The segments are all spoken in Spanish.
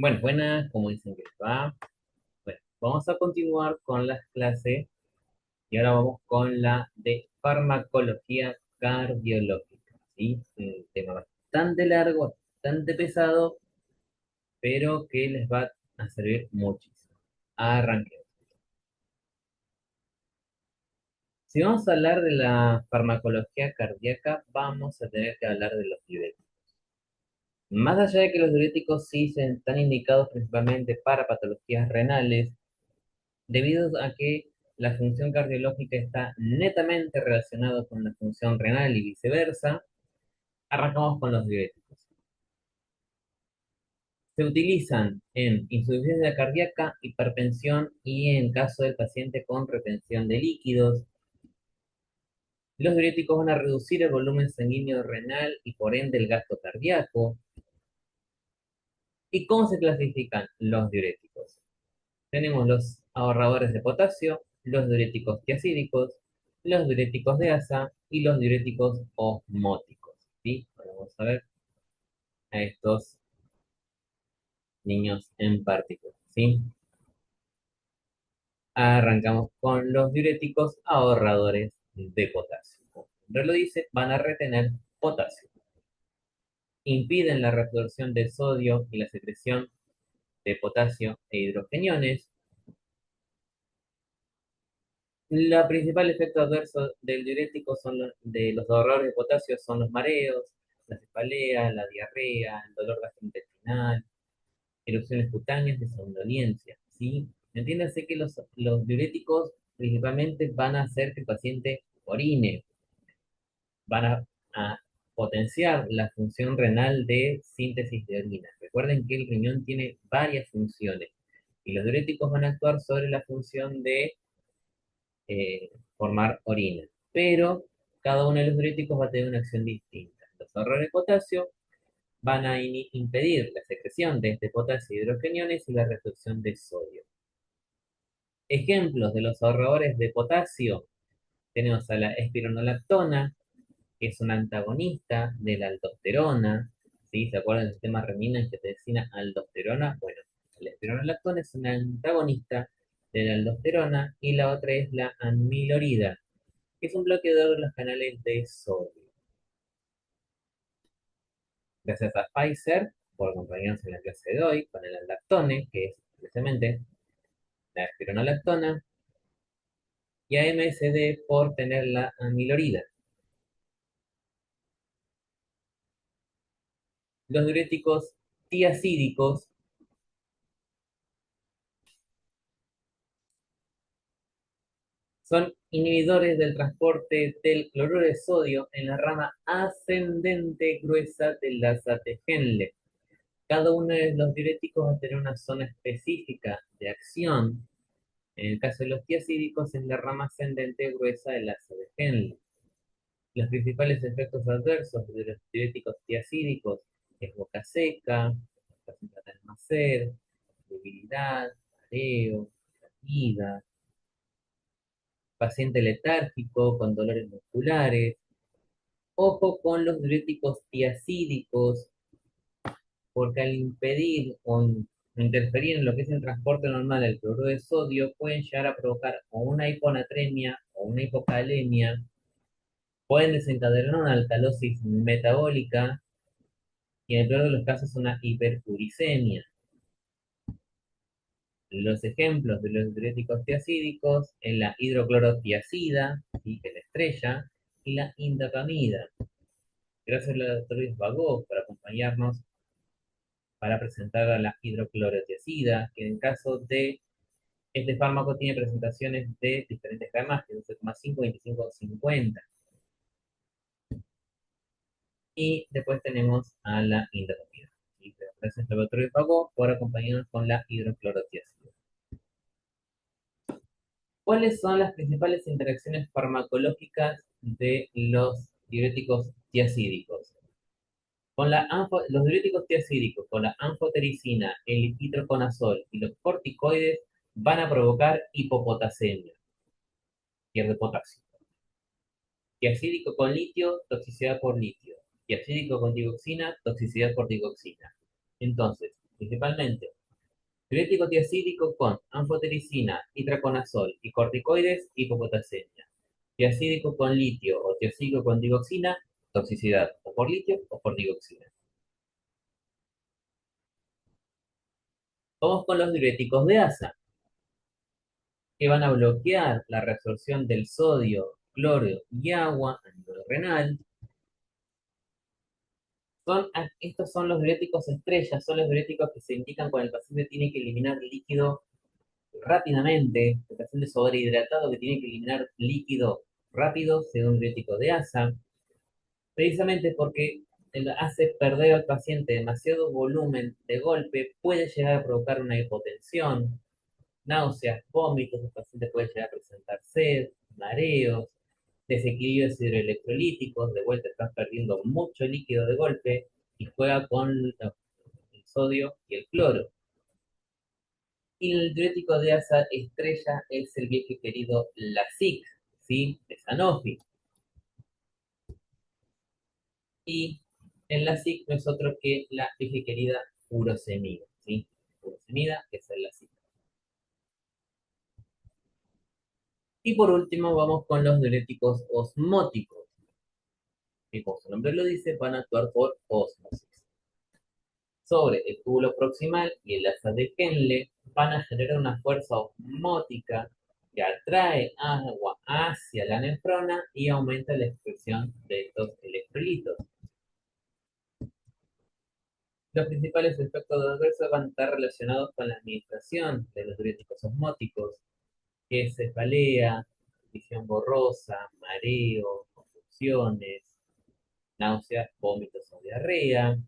Bueno, buenas, como dicen que les va. Bueno, vamos a continuar con las clases y ahora vamos con la de farmacología cardiológica, ¿sí? Un tema bastante largo, bastante pesado, pero que les va a servir muchísimo. Arranquemos. Si vamos a hablar de la farmacología cardíaca, vamos a tener que hablar de los diuréticos. Más allá de que los diuréticos sí se están indicados principalmente para patologías renales, debido a que la función cardiológica está netamente relacionada con la función renal y viceversa, arrancamos con los diuréticos. Se utilizan en insuficiencia cardíaca, hipertensión y en caso del paciente con retención de líquidos. Los diuréticos van a reducir el volumen sanguíneo renal y por ende el gasto cardíaco. ¿Y cómo se clasifican los diuréticos? Tenemos los ahorradores de potasio, los diuréticos tiacídicos, los diuréticos de asa y los diuréticos osmóticos. ¿Sí? Ahora vamos a ver a estos niños en particular. ¿Sí? Arrancamos con los diuréticos ahorradores de potasio. Como el nombre lo dice, van a retener potasio. Impiden la reabsorción de sodio y la secreción de potasio e hidrogeniones. La principal efecto adverso del diurético de los ahorradores de potasio son los mareos, la cefalea, la diarrea, el dolor gastrointestinal, erupciones cutáneas y somnolencia, ¿sí? Entiéndase que los diuréticos principalmente van a hacer que el paciente orine, van a potenciar la función renal de síntesis de orina. Recuerden que el riñón tiene varias funciones y los diuréticos van a actuar sobre la función de formar orina. Pero cada uno de los diuréticos va a tener una acción distinta. Los ahorradores de potasio van a impedir la secreción de este potasio y hidrogeniones y la reducción de sodio. Ejemplos de los ahorradores de potasio, tenemos a la espironolactona, que es un antagonista de la aldosterona. ¿Sí? ¿Se acuerdan del sistema renina-angiotensina aldosterona? Bueno, la espironolactona es un antagonista de la aldosterona y la otra es la amilorida, que es un bloqueador de los canales de sodio. Gracias a Pfizer por acompañarnos en la clase de hoy con el aldactone, que es precisamente la espironolactona, y a MSD por tener la amilorida. Los diuréticos tiacídicos son inhibidores del transporte del cloruro de sodio en la rama ascendente gruesa de la Henle. Cada uno de los diuréticos va a tener una zona específica de acción. En el caso de los tiacídicos, es la rama ascendente gruesa del asa de Henle. Los principales efectos adversos de los diuréticos tiacídicos es boca seca, paciente más sed, debilidad, mareo, fatiga, paciente letárgico con dolores musculares. Ojo con los diuréticos tiacídicos, porque al impedir o interferir en lo que es el transporte normal del cloruro de sodio, pueden llegar a provocar o una hiponatremia o una hipocalemia, pueden desencadenar una alcalosis metabólica y en el peor de los casos una hiperuricemia. Los ejemplos de los diuréticos tiacídicos en la hidroclorotiazida, ¿sí? Que es la estrella, y la indapamida. Gracias a la doctora Bagó por acompañarnos para presentar a la hidroclorotiazida, que en el caso de este fármaco tiene presentaciones de diferentes gamas, de 12,5, 25, 50. Y después tenemos a la indapamida. ¿Sí? Gracias al laboratorio Pagó por acompañarnos con la hidroclorotiazida. ¿Cuáles son las principales interacciones farmacológicas de los diuréticos tiacídicos? Los diuréticos tiacídicos con la anfotericina, el hidroconazol y los corticoides van a provocar hipopotasemia, pierde potasio. Tiacídico con litio, toxicidad por litio. Tiacídico con digoxina, toxicidad por digoxina. Entonces, principalmente diurético tiacídico con anfotericina, itraconazol y corticoides, hipopotasemia. Tiacídico con litio o tiacídico con digoxina, toxicidad o por litio o por digoxina. Vamos con los diuréticos de asa, que van a bloquear la reabsorción del sodio, cloro y agua a nivel renal. Estos son los diuréticos estrellas, son los diuréticos que se indican cuando el paciente tiene que eliminar líquido rápidamente, el paciente sobrehidratado que tiene que eliminar líquido rápido, según un diurético de asa, precisamente porque hace perder al paciente demasiado volumen de golpe, puede llegar a provocar una hipotensión, náuseas, vómitos, el paciente puede llegar a presentar sed, mareos, desequilibrios hidroelectrolíticos, de vuelta estás perdiendo mucho líquido de golpe y juega con el sodio y el cloro. Y el diurético de asa estrella es el viejo y querido Lasix, ¿sí? De Sanofi. Y el Lasix no es otro que la vieja y querida furosemida, ¿sí? Furosemida es el Lasix. Y por último vamos con los diuréticos osmóticos, que como su nombre lo dice, van a actuar por ósmosis. Sobre el túbulo proximal y el asa de Henle van a generar una fuerza osmótica que atrae agua hacia la nefrona y aumenta la expresión de estos electrolitos. Los principales efectos adversos van a estar relacionados con la administración de los diuréticos osmóticos, que es cefalea, visión borrosa, mareo, confusiones, náuseas, vómitos o diarrea,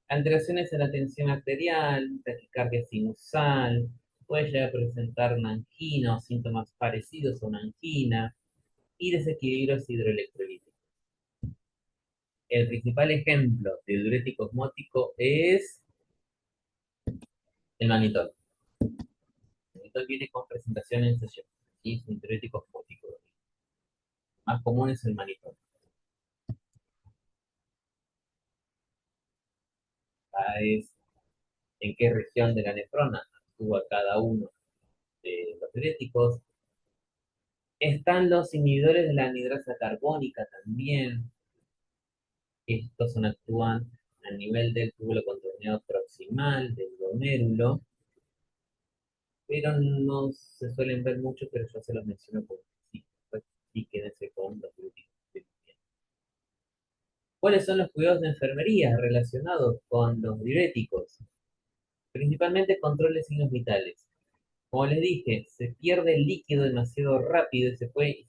alteraciones en la tensión arterial, taquicardia sinusal, puede llegar a presentar una angina o síntomas parecidos a una angina y desequilibrios hidroelectrolíticos. El principal ejemplo de diurético osmótico es el manitol. El manitol viene con presentación en sesión y es un diurético osmótico. El más común es el manitol. Es en qué región de la nefrona actúa cada uno de los diuréticos. Están los inhibidores de la anhidrasa carbónica también. Estos actúan a nivel del túbulo contorneado proximal, del glomérulo, pero no se suelen ver mucho, pero yo se los menciono porque sí, pues sí quédense con los diuréticos. ¿Cuáles son los cuidados de enfermería relacionados con los diuréticos? Principalmente control de signos vitales. Como les dije, se pierde el líquido demasiado rápido y se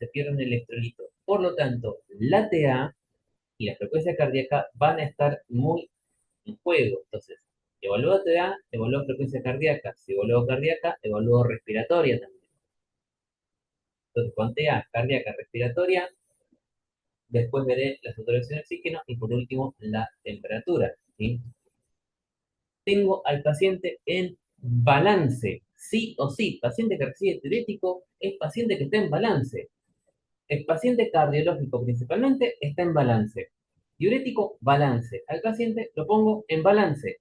pierde un electrolito. Por lo tanto, la TA y la frecuencia cardíaca van a estar muy en juego. Entonces, evalúa TA, evalúa frecuencia cardíaca. Si evalúo cardíaca, evalúo respiratoria también. Entonces, con TA, cardíaca, respiratoria, después veré la saturación de oxígeno y por último la temperatura, ¿sí? Tengo al paciente en balance, sí o sí. Paciente que recibe diurético es paciente que está en balance. El paciente cardiológico principalmente está en balance. Diurético, balance. Al paciente lo pongo en balance.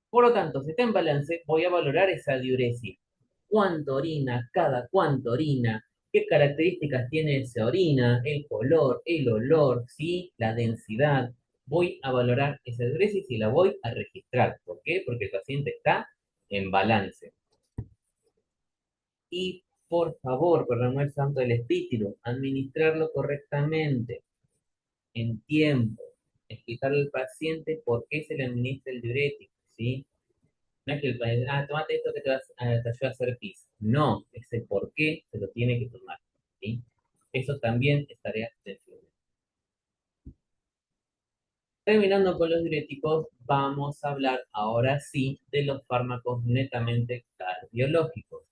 Por lo tanto, si está en balance, voy a valorar esa diuresis. ¿Cuánto orina? ¿Cada cuánto orina? ¿Qué características tiene esa orina? El color, el olor, ¿sí? La densidad. Voy a valorar esa diuresis y la voy a registrar. ¿Por qué? Porque el paciente está en balance. Y por favor, por el amor santo del espíritu, administrarlo correctamente, en tiempo. Explicarle al paciente por qué se le administra el diurético, ¿sí? No es que el paciente, tomate esto que te ayuda a hacer pis. No, es el por qué se lo tiene que tomar, ¿sí? Eso también es tarea del estudio. Terminando con los diuréticos, vamos a hablar ahora sí de los fármacos netamente cardiológicos.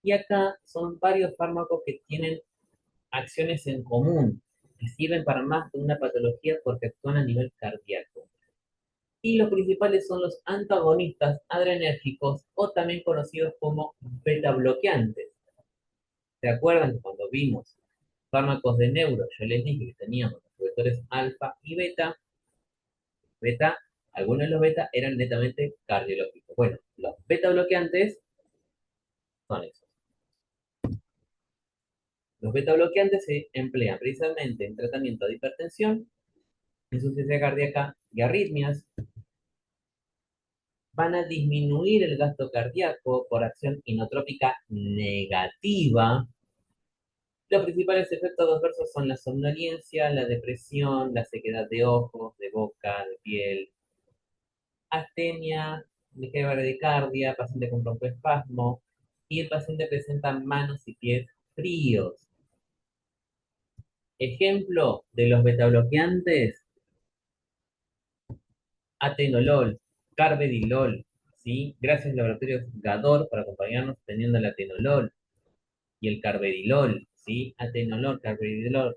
Y acá son varios fármacos que tienen acciones en común, que sirven para más de una patología porque actúan a nivel cardíaco. Y los principales son los antagonistas adrenérgicos o también conocidos como beta bloqueantes. ¿Se acuerdan cuando vimos fármacos de neuro? Yo les dije que teníamos los receptores alfa y beta. Beta Algunos de los beta eran netamente cardiológicos. Bueno, los beta bloqueantes son esos. Los beta bloqueantes se emplean precisamente en tratamiento de hipertensión, insuficiencia cardíaca y arritmias. Van a disminuir el gasto cardíaco por acción inotrópica negativa. Los principales efectos adversos son la somnolencia, la depresión, la sequedad de ojos, de boca, de piel, astenia, ligera bradicardia, paciente con broncoespasmo, y el paciente presenta manos y pies fríos. Ejemplo de los betabloqueantes: atenolol, carvedilol, ¿sí? Gracias al laboratorio Gador por acompañarnos teniendo el atenolol y el carvedilol, ¿sí? Atenolol, carvedilol.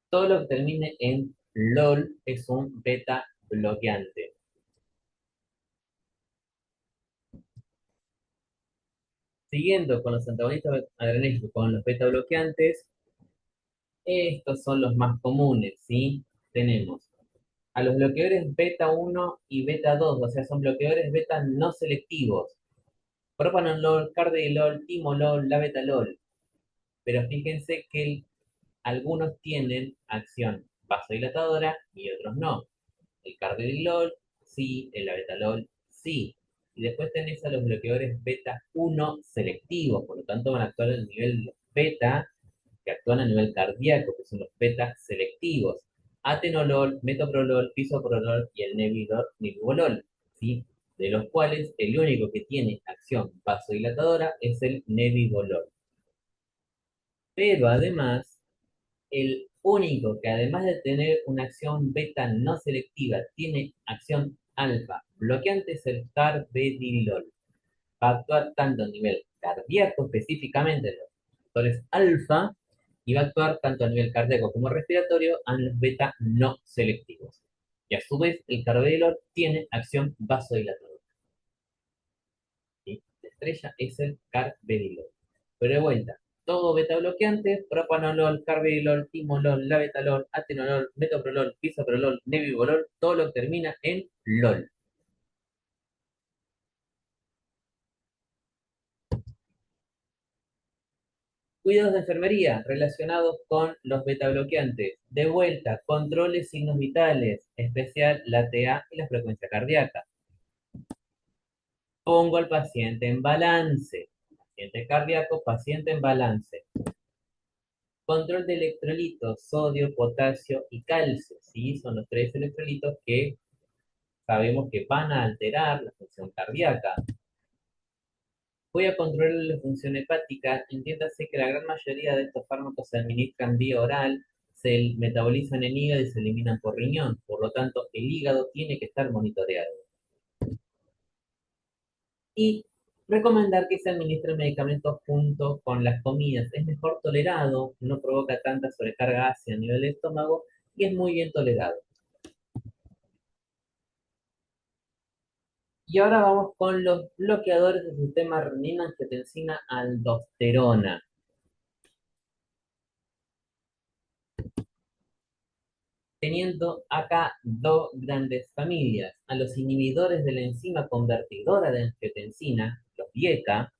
Todo lo que termine en LOL es un beta bloqueante. Siguiendo con los antagonistas adrenérgicos, con los beta bloqueantes, estos son los más comunes, ¿sí? Tenemos a los bloqueadores beta 1 y beta 2, o sea, son bloqueadores beta no selectivos. Propanolol, carvedilol, timolol, labetalol. Pero fíjense que algunos tienen acción vasodilatadora y otros no. El carvedilol sí, el labetalol sí. Y después tenés a los bloqueadores beta 1 selectivos, por lo tanto van a actuar a nivel beta, que actúan a nivel cardíaco, que son los beta selectivos. Atenolol, metoprolol, bisoprolol y el nebivolol, ¿sí? De los cuales el único que tiene acción vasodilatadora es el nebivolol. Pero además, el único que además de tener una acción beta no selectiva, tiene acción alfa bloqueante es el carvedilol. Va a actuar tanto a nivel cardíaco, específicamente en los receptores alfa, y va a actuar tanto a nivel cardíaco como respiratorio en los beta no selectivos. Y a su vez, el carvedilol tiene acción vasodilatadora. ¿Sí? La estrella es el carvedilol. Pero de vuelta, todo beta bloqueante: propanolol, carvedilol, timolol, labetalol, atenolol, metoprolol, bisoprolol, nebivolol, todo lo que termina en LOL. Cuidados de enfermería relacionados con los betabloqueantes. De vuelta, controles signos vitales, especial la TA y la frecuencia cardíaca. Pongo al paciente en balance. Paciente cardíaco, paciente en balance. Control de electrolitos, sodio, potasio y calcio. ¿Sí? Son los tres electrolitos que sabemos que van a alterar la función cardíaca. Voy a controlar la función hepática. Entiéndase que la gran mayoría de estos fármacos se administran vía oral, se metabolizan en hígado y se eliminan por riñón. Por lo tanto, el hígado tiene que estar monitoreado. Y recomendar que se administre el medicamento junto con las comidas. Es mejor tolerado, no provoca tanta sobrecarga ácida a nivel de estómago y es muy bien tolerado. Y ahora vamos con los bloqueadores del sistema renina-angiotensina-aldosterona. Teniendo acá dos grandes familias: a los inhibidores de la enzima convertidora de angiotensina, los IECA,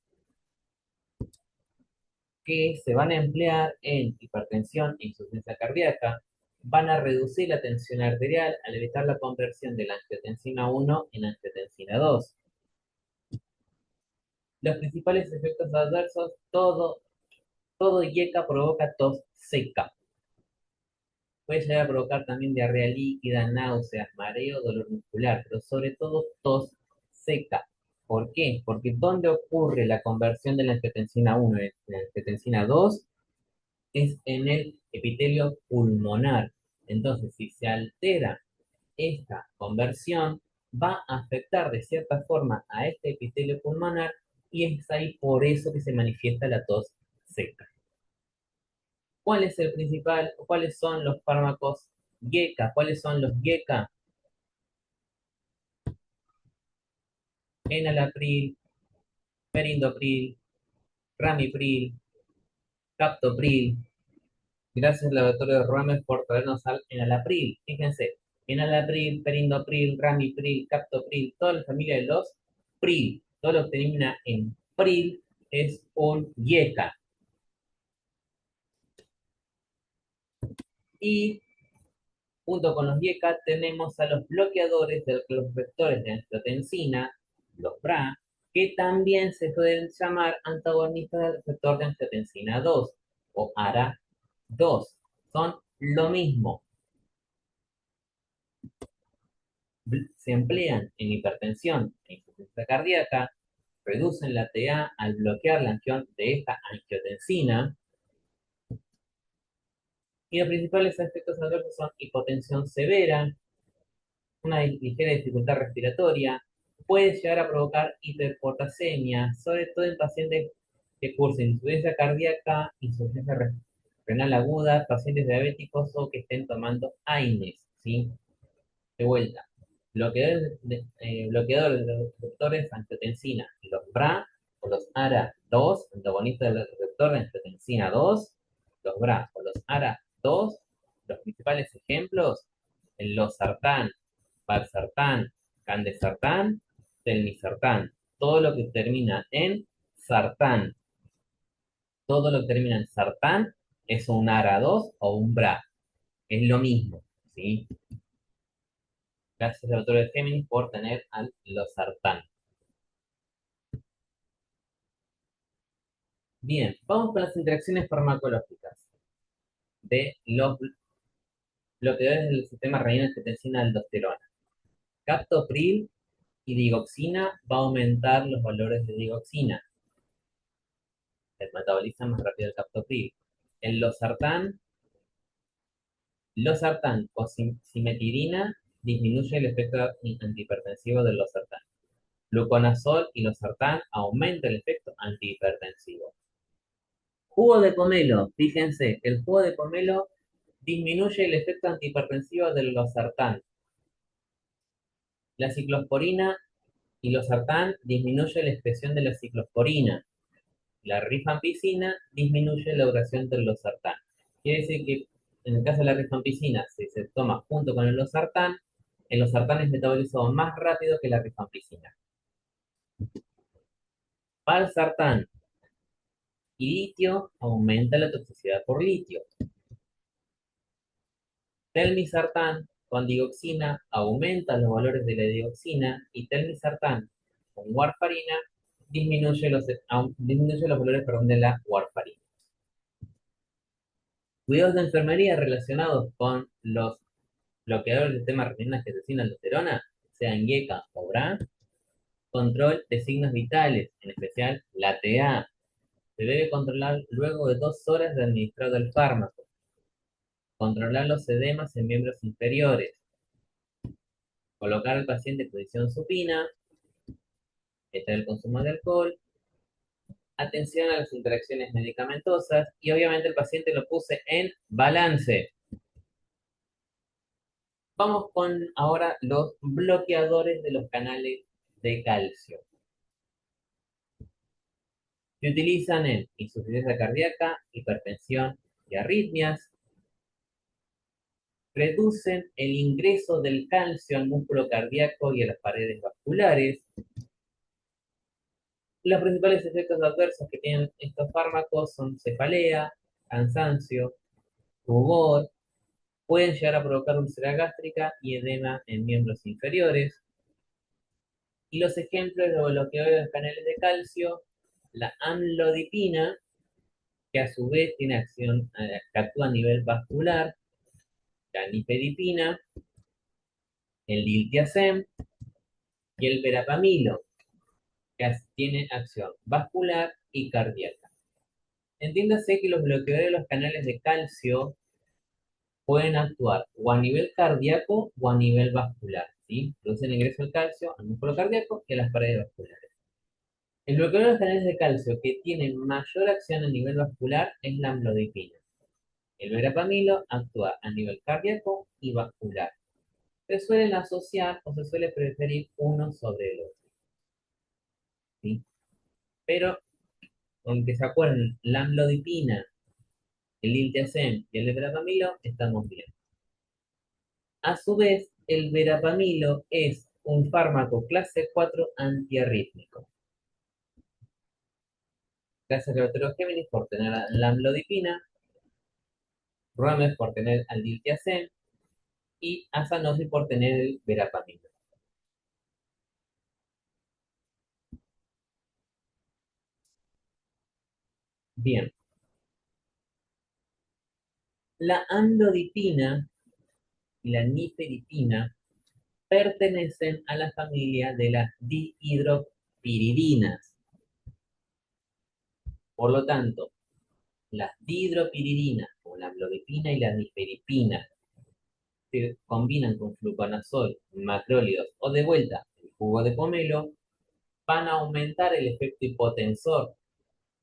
que se van a emplear en hipertensión e insuficiencia cardíaca, van a reducir la tensión arterial al evitar la conversión de la angiotensina 1 en angiotensina 2. Los principales efectos adversos: todo IECA provoca tos seca. Puede llegar a provocar también diarrea líquida, náuseas, mareo, dolor muscular, pero sobre todo tos seca. ¿Por qué? Porque ¿dónde ocurre la conversión de la angiotensina 1 en la angiotensina 2? Es en el epitelio pulmonar. Entonces, si se altera esta conversión, va a afectar de cierta forma a este epitelio pulmonar y es ahí por eso que se manifiesta la tos seca. ¿Cuál es el principal? ¿Cuáles son los fármacos GECA? ¿Cuáles son los GECA? Enalapril, perindopril, ramipril, captopril. Gracias al laboratorio de Romer por traernos al enalapril. Fíjense, Enalapril, perindopril, ramipril, captopril, toda la familia de los pril. Todo lo que termina en pril es un YECA. Y junto con los YECA tenemos a los bloqueadores de los receptores de angiotensina, los BRA, que también se pueden llamar antagonistas del receptor de angiotensina 2 o ARA2. Son lo mismo. Se emplean en hipertensión e insuficiencia cardíaca, reducen la TA al bloquear la acción de esta angiotensina, y los principales efectos adversos son hipotensión severa, una ligera dificultad respiratoria, puede llegar a provocar hiperpotasemia, sobre todo en pacientes que cursen insuficiencia cardíaca, insuficiencia renal aguda, pacientes diabéticos o que estén tomando AINES, ¿sí? De vuelta, bloqueadores de los receptores de angiotensina, los BRA o los ARA2, antagonistas del receptor de angiotensina 2, los BRA o los ARA2, los principales ejemplos, el losartán, valsartán, candesartán, telmisartán, todo lo que termina en sartán, todo lo que termina en sartán es un ARA2 o un BRA, es lo mismo, ¿sí? Gracias al autor de Géminis por tener al losartán. Bien, vamos con las interacciones farmacológicas de los bloqueadores del sistema renina-angiotensina-aldosterona. Captopril y digoxina va a aumentar los valores de digoxina. Se metaboliza más rápido el captopril. El losartán o cimetidina disminuye el efecto antihipertensivo del losartán. Fluconazol y losartán aumenta el efecto antihipertensivo. Jugo de pomelo, fíjense, el jugo de pomelo disminuye el efecto antihipertensivo del losartán. La ciclosporina y losartán disminuye la expresión de la ciclosporina. La rifampicina disminuye la duración del losartán. Quiere decir que en el caso de la rifampicina, si se toma junto con el losartán es metabolizado más rápido que la rifampicina. Valsartán y litio aumenta la toxicidad por litio. Telmisartán con digoxina aumenta los valores de la dioxina y telmisartán con warfarina disminuye los valores, perdón, de la warfarina. Cuidados de enfermería relacionados con los bloqueadores del sistema renina-angiotensina-aldosterona, sean YECA o BRA, control de signos vitales, en especial la TA. Se debe controlar luego de 2 horas de administrado el fármaco. Controlar los edemas en miembros inferiores. Colocar al paciente en posición supina. Evitar el consumo de alcohol. Atención a las interacciones medicamentosas. Y obviamente el paciente lo puse en balance. Vamos con ahora los bloqueadores de los canales de calcio. Se utilizan en insuficiencia cardíaca, hipertensión y arritmias. Reducen el ingreso del calcio al músculo cardíaco y a las paredes vasculares. Los principales efectos adversos que tienen estos fármacos son cefalea, cansancio, rubor, pueden llegar a provocar úlcera gástrica y edema en miembros inferiores. Y los ejemplos de bloqueadores de los canales de calcio, la amlodipina, que a su vez tiene acción, que actúa a nivel vascular, la nifedipina, el diltiazem y el verapamilo, que tiene acción vascular y cardíaca. Entiéndase que los bloqueadores de los canales de calcio pueden actuar o a nivel cardíaco o a nivel vascular, ¿sí? Producen ingreso del calcio al músculo cardíaco y a las paredes vasculares. El bloqueador de los canales de calcio que tiene mayor acción a nivel vascular es la amlodipina. El verapamilo actúa a nivel cardíaco y vascular. Se suelen asociar o se suele preferir uno sobre el otro, ¿sí? Pero, aunque se acuerden, la amlodipina, el diltiazem y el verapamilo, estamos bien. A su vez, El verapamilo es un fármaco clase 4 antiarrítmico. Clase Géminis por tener la amlodipina, Roemer por tener al diltiazem y Azanossi por tener el verapamilo. Bien, la amlodipina y la nifedipina pertenecen a la familia de las dihidropiridinas. Por lo tanto, las dihidropiridinas, como la amlodipina y la nifedipina, se combinan con fluconazol, macrólidos o de vuelta el jugo de pomelo, van a aumentar el efecto hipotensor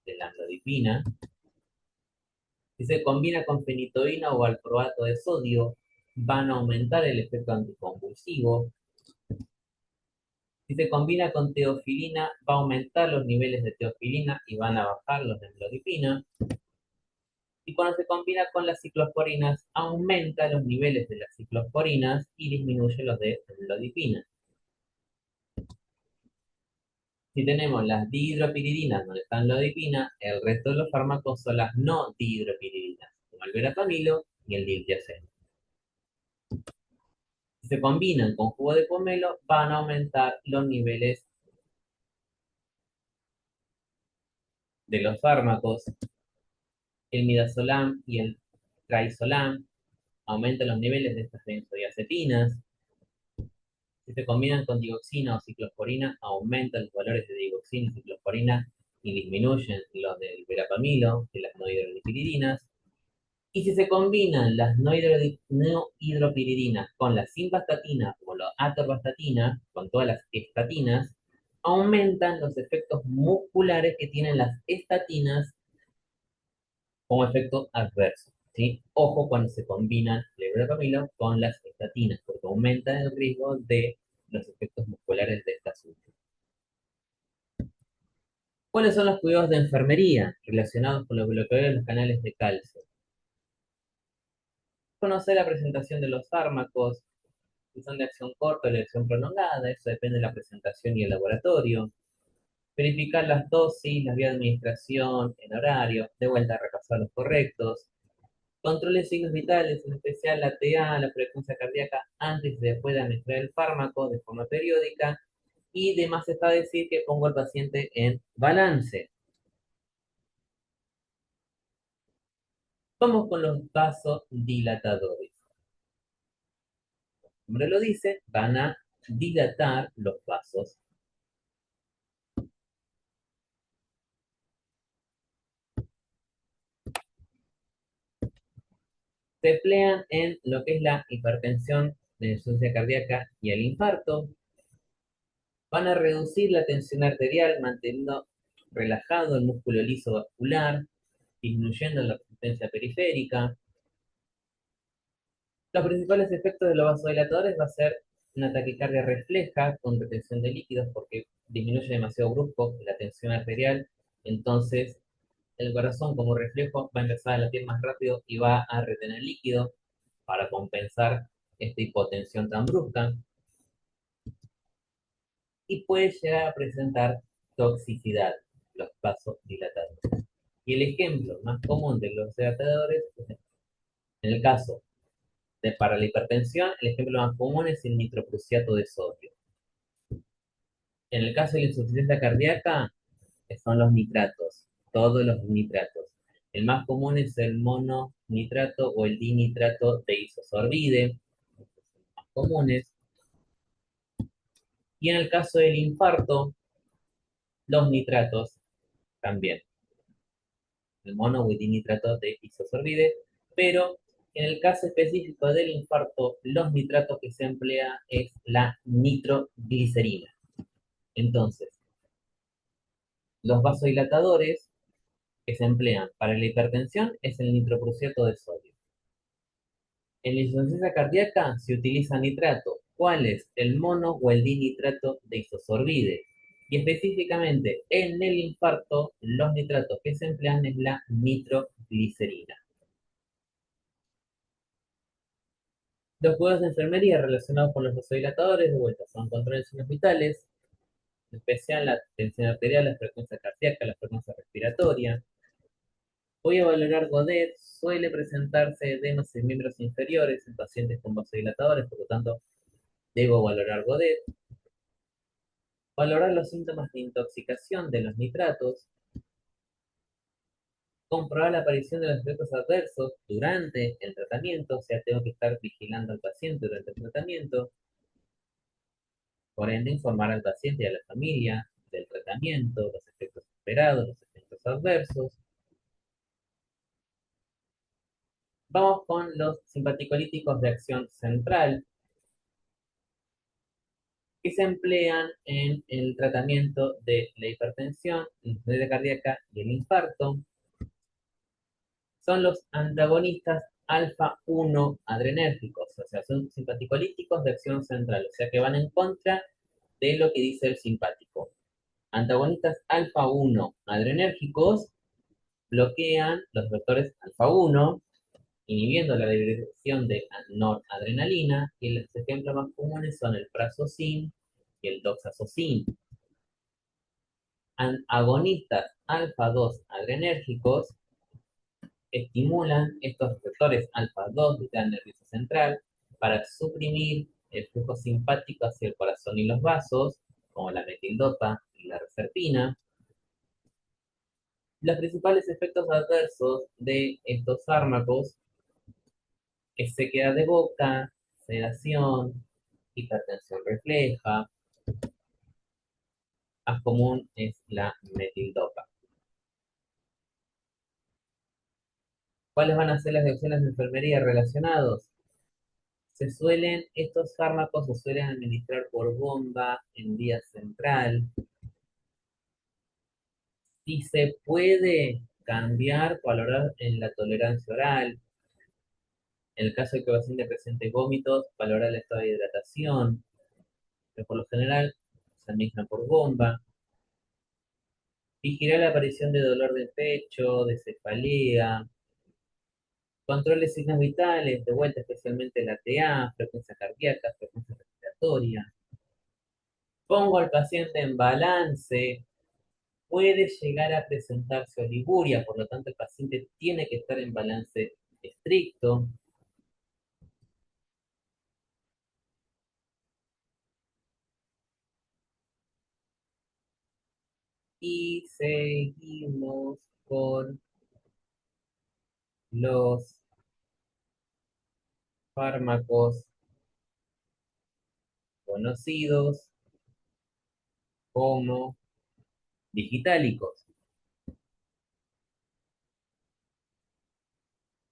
de la amlodipina. Si se combina con fenitoína o valproato de sodio, van a aumentar el efecto anticonvulsivo. Si se combina con teofilina, va a aumentar los niveles de teofilina y van a bajar los de amlodipina. Y cuando se combina con las ciclosporinas, aumenta los niveles de las ciclosporinas y disminuye los de amlodipina. Si tenemos las dihidropiridinas donde está amlodipina, el resto de los fármacos son las no dihidropiridinas, como el verapamilo y el diltiazem. Si se combinan con jugo de pomelo, van a aumentar los niveles de los fármacos. El midazolam y el triazolam aumentan los niveles de estas benzodiazepinas. Si se combinan con dioxina o ciclosporina, aumentan los valores de dioxina y ciclosporina y disminuyen los del verapamilo, de las no hidroxipiridinas. Y si se combinan las no hidropiridinas con la simvastatina o la atorvastatina, con todas las estatinas, aumentan los efectos musculares que tienen las estatinas como efecto adverso. ¿Sí? Ojo cuando se combinan el verapamilo con las estatinas, porque aumenta el riesgo de los efectos musculares de estas últimas. ¿Cuáles son los cuidados de enfermería relacionados con los bloqueadores de los canales de calcio? Conocer la presentación de los fármacos, si son de acción corta o de acción prolongada, eso depende de la presentación y el laboratorio. Verificar las dosis, las vías de administración, en horario, de vuelta a repasar los correctos. Controle signos vitales, en especial la TA, la frecuencia cardíaca, antes y después de administrar el fármaco de forma periódica. Y demás está decir que pongo al paciente en balance. Vamos con los vasodilatadores. Como nombre lo dice, van a dilatar los vasos. Se emplean en lo que es la hipertensión, la insuficiencia cardíaca y el infarto. Van a reducir la tensión arterial manteniendo relajado el músculo liso vascular, disminuyendo la resistencia periférica. Los principales efectos de los vasodilatadores va a ser una taquicardia refleja con retención de líquidos porque disminuye demasiado brusco la tensión arterial, entonces el corazón como reflejo va a empezar a latir más rápido y va a retener líquido para compensar esta hipotensión tan brusca y puede llegar a presentar toxicidad los vasodilatadores. Y el ejemplo más común de los dilatadores, en el caso para la hipertensión, el ejemplo más común es el nitroprusiato de sodio. En el caso de la insuficiencia cardíaca, son los nitratos, todos los nitratos. El más común es el mononitrato o el dinitrato de isosorbide, los más comunes. Y en el caso del infarto, los nitratos también, el mono o el dinitrato de isosorbide, pero en el caso específico del infarto, los nitratos que se emplea es la nitroglicerina. Entonces, los vasodilatadores que se emplean para la hipertensión es el nitroprusiato de sodio. En la insuficiencia cardíaca se utiliza nitrato. ¿Cuál es? El mono o el dinitrato de isosorbide. Y específicamente en el infarto, los nitratos que se emplean es la nitroglicerina. Los cuidados de enfermería relacionados con los vasodilatadores, de vuelta, son controles signos vitales, en especial la tensión arterial, la frecuencia cardíaca, la frecuencia respiratoria. Voy a valorar Godet, suele presentarse edemas en miembros inferiores en pacientes con vasodilatadores, por lo tanto, debo valorar Godet. Valorar los síntomas de intoxicación de los nitratos, comprobar la aparición de los efectos adversos durante el tratamiento, o sea, tengo que estar vigilando al paciente durante el tratamiento, por ende informar al paciente y a la familia del tratamiento, los efectos esperados, los efectos adversos. Vamos con los simpaticolíticos de acción central, que se emplean en el tratamiento de la hipertensión, la insuficiencia cardíaca y el infarto. Son los antagonistas alfa 1 adrenérgicos, o sea, son simpaticolíticos de acción central, o sea, que van en contra de lo que dice el simpático. Antagonistas alfa 1 adrenérgicos bloquean los receptores alfa 1, inhibiendo la liberación de noradrenalina, y los ejemplos más comunes son el prazosin y el doxazocin. Agonistas alfa 2 adrenérgicos estimulan estos receptores alfa-2 del sistema nervioso central para suprimir el flujo simpático hacia el corazón y los vasos, como la metildopa y la reserpina. Los principales efectos adversos de estos fármacos es sequedad de boca, sedación, hipertensión refleja. Más común es la metildopa. ¿Cuáles van a ser las opciones de enfermería relacionados? Estos fármacos se suelen administrar por bomba en vía central. Si se puede cambiar, valorar en la tolerancia oral. En el caso de que el paciente presente vómitos, valorar el estado de hidratación. Pero por lo general se administran por bomba. Vigilar la aparición de dolor de pecho, de cefalea. Control de signos vitales, de vuelta especialmente la TA, frecuencia cardíaca, frecuencia respiratoria. Pongo al paciente en balance, puede llegar a presentarse oliguria, por lo tanto el paciente tiene que estar en balance estricto. Y seguimos con los fármacos conocidos como digitálicos.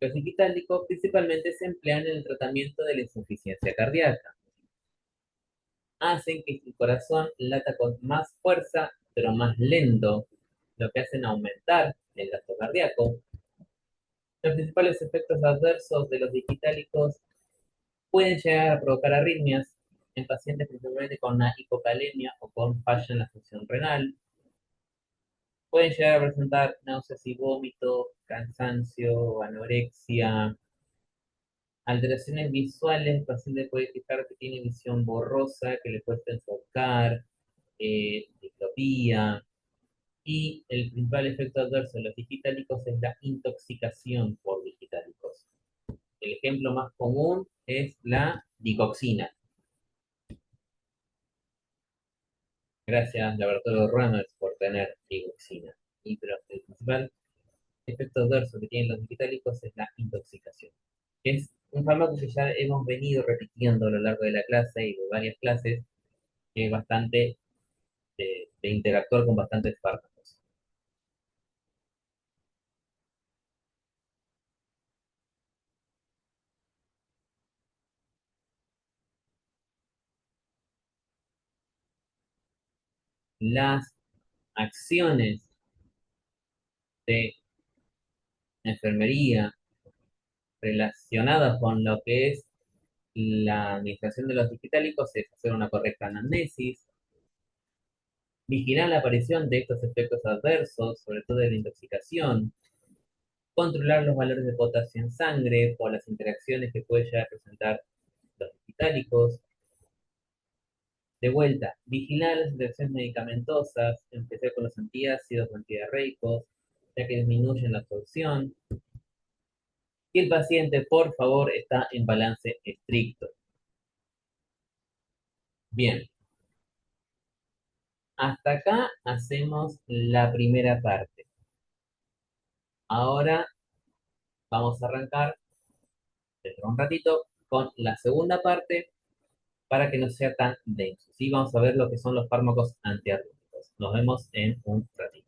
Los digitálicos principalmente se emplean en el tratamiento de la insuficiencia cardíaca. Hacen que el corazón lata con más fuerza, pero más lento, lo que hacen aumentar el gasto cardíaco. Los principales efectos adversos de los digitálicos pueden llegar a provocar arritmias en pacientes principalmente con una hipocalemia o con falla en la función renal. Pueden llegar a presentar náuseas y vómitos, cansancio, anorexia, alteraciones visuales. El paciente puede fijar que tiene visión borrosa, que le cuesta enfocar, diplopía. Y el principal efecto adverso de los digitálicos es la intoxicación por digitálicos. El ejemplo más común es la digoxina. Gracias, Laboratorio Runners, por tener digoxina. Pero el principal efecto adverso que tienen los digitálicos es la intoxicación. Es un fármaco que ya hemos venido repitiendo a lo largo de la clase y de varias clases, que es bastante de interactuar con bastantes fármacos. Las acciones de enfermería relacionadas con lo que es la administración de los digitálicos es hacer una correcta anamnesis, vigilar la aparición de estos efectos adversos, sobre todo de la intoxicación, controlar los valores de potasio en sangre por las interacciones que puede llegar a presentar antimetálicos. De vuelta, vigilar las interacciones medicamentosas, empezar con los antiácidos, antidiarreicos, ya que disminuyen la absorción. Y el paciente, por favor, está en balance estricto. Bien, hasta acá hacemos la primera parte. Ahora vamos a arrancar dentro de un ratito con la segunda parte para que no sea tan denso. ¿Sí? Vamos a ver lo que son los fármacos antiarrítmicos. Nos vemos en un ratito.